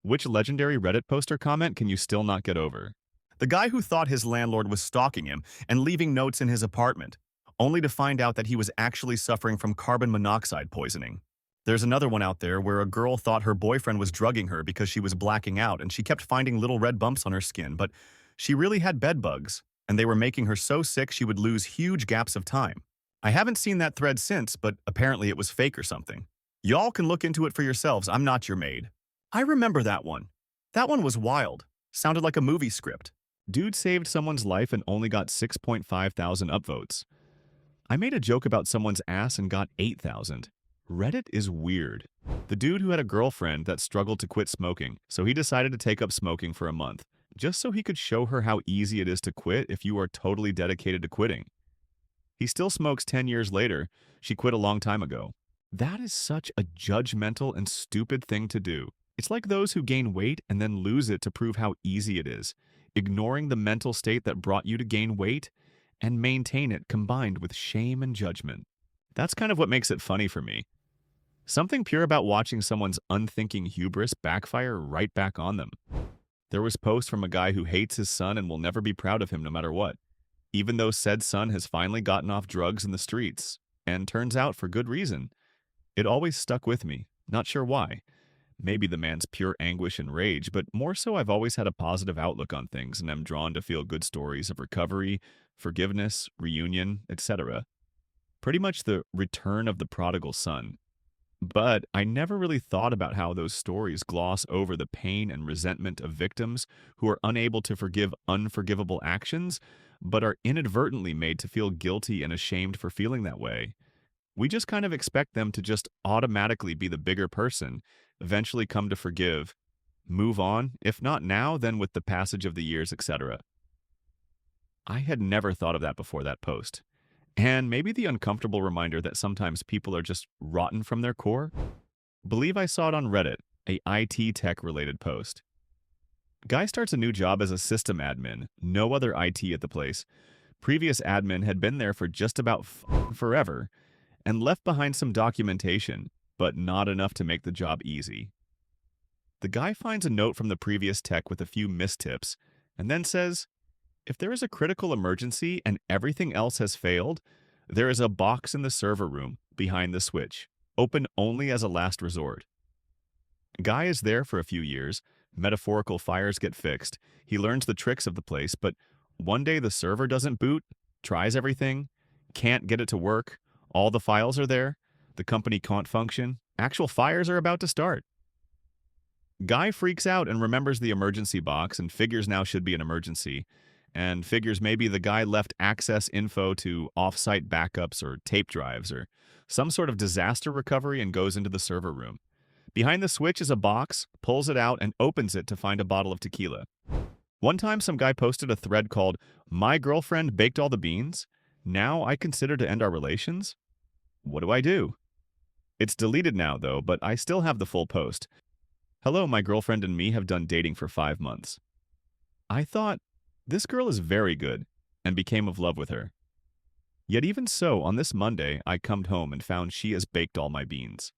Which legendary Reddit poster comment can you still not get over? The guy who thought his landlord was stalking him and leaving notes in his apartment, only to find out that he was actually suffering from carbon monoxide poisoning. There's another one out there where a girl thought her boyfriend was drugging her because she was blacking out and she kept finding little red bumps on her skin, but she really had bed bugs, and they were making her so sick she would lose huge gaps of time. I haven't seen that thread since, but apparently it was fake or something. Y'all can look into it for yourselves. I'm not your maid. I remember that one. That one was wild. Sounded like a movie script. Dude saved someone's life and only got 6.5 thousand upvotes. I made a joke about someone's ass and got 8,000. Reddit is weird. The dude who had a girlfriend that struggled to quit smoking, so he decided to take up smoking for a month, just so he could show her how easy it is to quit if you are totally dedicated to quitting. He still smokes 10 years later. She quit a long time ago. That is such a judgmental and stupid thing to do. It's like those who gain weight and then lose it to prove how easy it is, ignoring the mental state that brought you to gain weight and maintain it combined with shame and judgment. That's kind of what makes it funny for me. Something pure about watching someone's unthinking hubris backfire right back on them. There was post from a guy who hates his son and will never be proud of him no matter what, even though said son has finally gotten off drugs in the streets, and turns out for good reason. It always stuck with me, not sure why. Maybe the man's pure anguish and rage, but more so I've always had a positive outlook on things and am drawn to feel good stories of recovery, forgiveness, reunion, etc. Pretty much the return of the prodigal son. But I never really thought about how those stories gloss over the pain and resentment of victims who are unable to forgive unforgivable actions, but are inadvertently made to feel guilty and ashamed for feeling that way. We just kind of expect them to just automatically be the bigger person, eventually come to forgive, move on, if not now, then with the passage of the years, etc. I had never thought of that before that post. And maybe the uncomfortable reminder that sometimes people are just rotten from their core? Believe I saw it on Reddit, a IT tech related post. Guy starts a new job as a system admin, no other IT at the place. Previous admin had been there for just about forever and left behind some documentation, but not enough to make the job easy. The guy finds a note from the previous tech with a few mistips and then says, if there is a critical emergency and everything else has failed, there is a box in the server room behind the switch, open only as a last resort. Guy is there for a few years, metaphorical fires get fixed, he learns the tricks of the place, but one day the server doesn't boot, tries everything, can't get it to work, all the files are there, the company can't function, actual fires are about to start. Guy freaks out and remembers the emergency box and figures now should be an emergency, and figures maybe the guy left access info to off-site backups or tape drives or some sort of disaster recovery and goes into the server room. Behind the switch is a box, pulls it out, and opens it to find a bottle of tequila. One time some guy posted a thread called, "My girlfriend baked all the beans. Now I consider to end our relations? What do I do?" It's deleted now, though, but I still have the full post. Hello, my girlfriend and me have done dating for 5 months. I thought, this girl is very good, and became of love with her. Yet even so, on this Monday, I come home and found she has baked all my beans.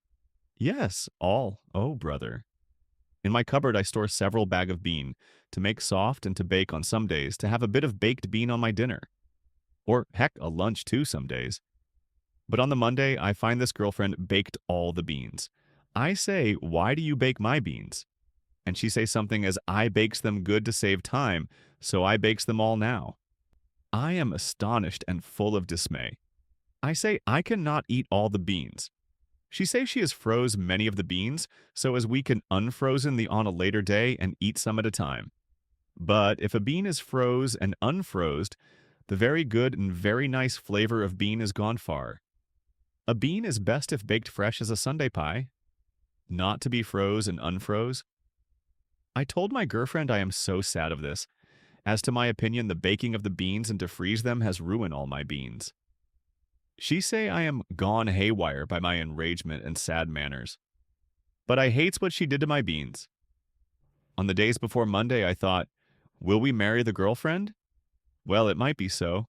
Yes, all, oh brother. In my cupboard I store several bag of bean, to make soft and to bake on some days, to have a bit of baked bean on my dinner. Or heck, a lunch too some days. But on the Monday, I find this girlfriend baked all the beans. I say, why do you bake my beans? And she say something as, I bakes them good to save time, so I bakes them all now. I am astonished and full of dismay. I say I cannot eat all the beans. She say she has froze many of the beans, so as we can unfrozen the on a later day and eat some at a time. But if a bean is froze and unfrozed, the very good and very nice flavor of bean is gone far. A bean is best if baked fresh as a Sunday pie, not to be froze and unfroze. I told my girlfriend I am so sad of this. As to my opinion, the baking of the beans and to freeze them has ruined all my beans. She say I am gone haywire by my enragement and sad manners. But I hates what she did to my beans. On the days before Monday, I thought, will we marry the girlfriend? Well, it might be so.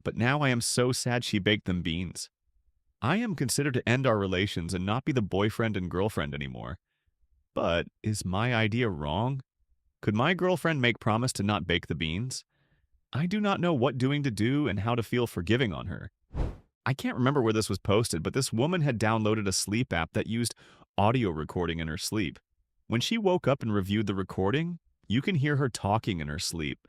But now I am so sad she baked them beans. I am considered to end our relations and not be the boyfriend and girlfriend anymore. But is my idea wrong? Could my girlfriend make promise to not bake the beans? I do not know what doing to do and how to feel forgiving on her. I can't remember where this was posted, but this woman had downloaded a sleep app that used audio recording in her sleep. When she woke up and reviewed the recording, you can hear her talking in her sleep.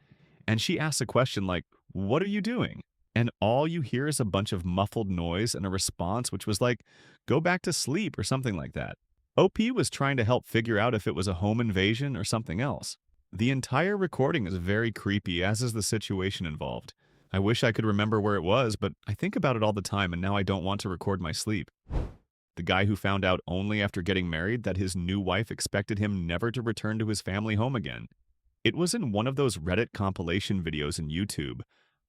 And she asks a question like, "What are you doing?" And all you hear is a bunch of muffled noise and a response which was like, "Go back to sleep," or something like that. OP was trying to help figure out if it was a home invasion or something else. The entire recording is very creepy, as is the situation involved. I wish I could remember where it was, but I think about it all the time and now I don't want to record my sleep. The guy who found out only after getting married that his new wife expected him never to return to his family home again. It was in one of those Reddit compilation videos in YouTube,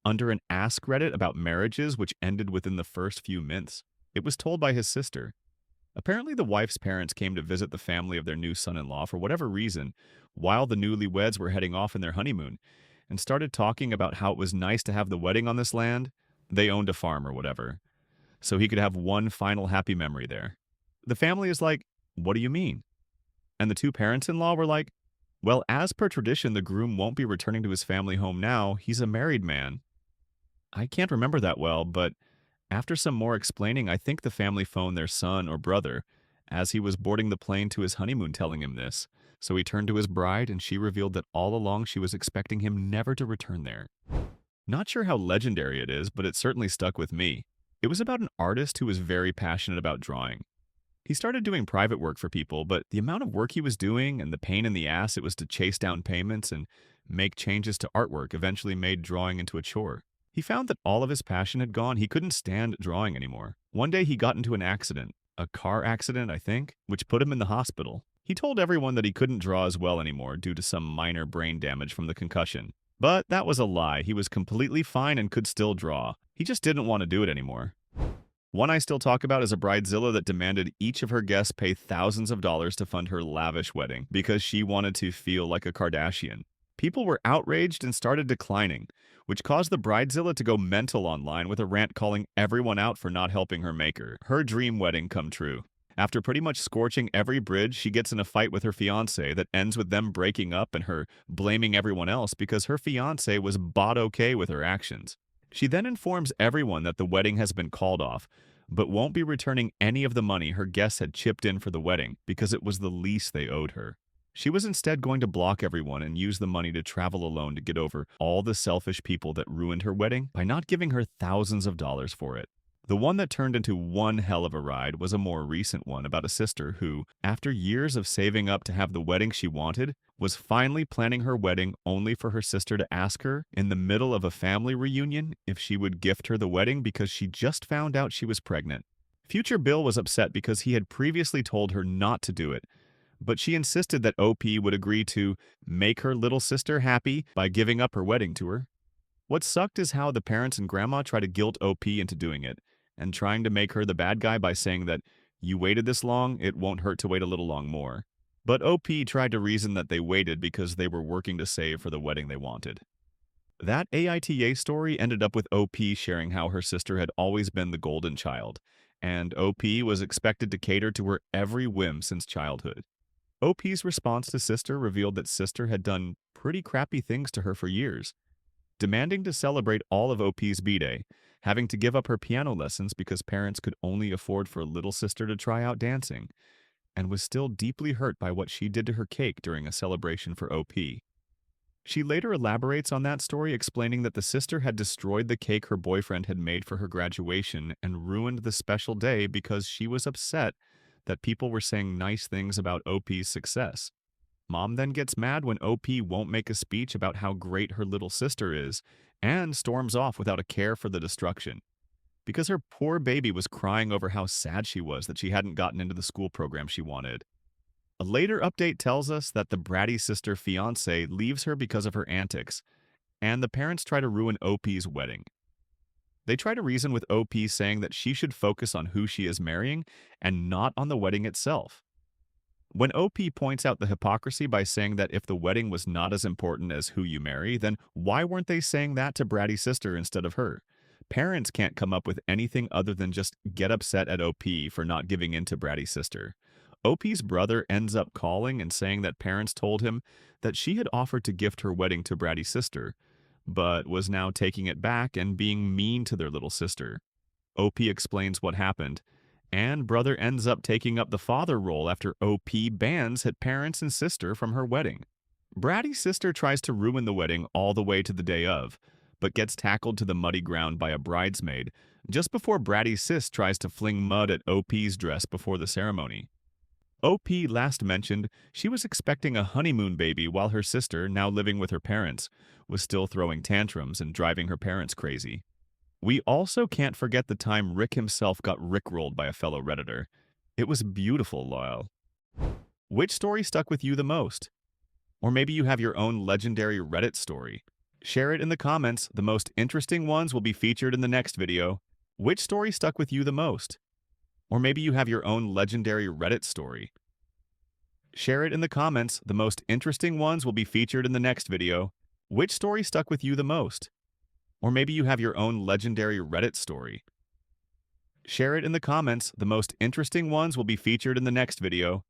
under an Askreddit about marriages which ended within the first few months. It was told by his sister. Apparently, the wife's parents came to visit the family of their new son-in-law for whatever reason, while the newlyweds were heading off in their honeymoon, and started talking about how it was nice to have the wedding on this land. They owned a farm or whatever, so he could have one final happy memory there. The family is like, "What do you mean?" And the two parents-in-law were like, "Well, as per tradition, the groom won't be returning to his family home now. He's a married man." I can't remember that well, but after some more explaining, I think the family phoned their son or brother as he was boarding the plane to his honeymoon telling him this. So he turned to his bride and she revealed that all along she was expecting him never to return there. Not sure how legendary it is, but it certainly stuck with me. It was about an artist who was very passionate about drawing. He started doing private work for people, but the amount of work he was doing and the pain in the ass it was to chase down payments and make changes to artwork eventually made drawing into a chore. He found that all of his passion had gone. He couldn't stand drawing anymore. One day he got into an accident, a car accident, I think, which put him in the hospital. He told everyone that he couldn't draw as well anymore due to some minor brain damage from the concussion. But that was a lie. He was completely fine and could still draw. He just didn't want to do it anymore. One I still talk about is a bridezilla that demanded each of her guests pay thousands of dollars to fund her lavish wedding because she wanted to feel like a Kardashian. People were outraged and started declining, which caused the bridezilla to go mental online with a rant calling everyone out for not helping her make her dream wedding come true. After pretty much scorching every bridge, she gets in a fight with her fiancé that ends with them breaking up and her blaming everyone else because her fiancé was bought okay with her actions. She then informs everyone that the wedding has been called off, but won't be returning any of the money her guests had chipped in for the wedding because it was the least they owed her. She was instead going to block everyone and use the money to travel alone to get over all the selfish people that ruined her wedding by not giving her thousands of dollars for it. The one that turned into one hell of a ride was a more recent one about a sister who, after years of saving up to have the wedding she wanted, was finally planning her wedding only for her sister to ask her, in the middle of a family reunion, if she would gift her the wedding because she just found out she was pregnant. Future Bill was upset because he had previously told her not to do it, but she insisted that OP would agree to make her little sister happy by giving up her wedding to her. What sucked is how the parents and grandma try to guilt OP into doing it, and trying to make her the bad guy by saying that, "You waited this long, it won't hurt to wait a little long more." But OP tried to reason that they waited because they were working to save for the wedding they wanted. That AITA story ended up with OP sharing how her sister had always been the golden child, and OP was expected to cater to her every whim since childhood. OP's response to Sister revealed that Sister had done pretty crappy things to her for years, demanding to celebrate all of OP's B-Day, having to give up her piano lessons because parents could only afford for little sister to try out dancing, and was still deeply hurt by what she did to her cake during a celebration for OP. She later elaborates on that story, explaining that the sister had destroyed the cake her boyfriend had made for her graduation and ruined the special day because she was upset that people were saying nice things about OP's success. Mom then gets mad when OP won't make a speech about how great her little sister is and storms off without a care for the destruction. Because her poor baby was crying over how sad she was that she hadn't gotten into the school program she wanted. A later update tells us that the bratty sister fiancé leaves her because of her antics, and the parents try to ruin OP's wedding. They try to reason with OP saying that she should focus on who she is marrying and not on the wedding itself. When OP points out the hypocrisy by saying that if the wedding was not as important as who you marry, then why weren't they saying that to bratty sister instead of her? Parents can't come up with anything other than just get upset at OP for not giving in to bratty sister. OP's brother ends up calling and saying that parents told him that she had offered to gift her wedding to Bratty's sister, but was now taking it back and being mean to their little sister. OP explains what happened, and brother ends up taking up the father role after OP bans his parents and sister from her wedding. Bratty's sister tries to ruin the wedding all the way to the day of, but gets tackled to the muddy ground by a bridesmaid just before Bratty's sis tries to fling mud at OP's dress before the ceremony. OP last mentioned she was expecting a honeymoon baby while her sister, now living with her parents, was still throwing tantrums and driving her parents crazy. We also can't forget the time Rick himself got rickrolled by a fellow Redditor. It was beautiful, Lyle. Which story stuck with you the most? Or maybe you have your own legendary Reddit story. Share it in the comments. The most interesting ones will be featured in the next video. Which story stuck with you the most? Or maybe you have your own legendary Reddit story. Share it in the comments. The most interesting ones will be featured in the next video. Which story stuck with you the most? Or maybe you have your own legendary Reddit story. Share it in the comments. The most interesting ones will be featured in the next video.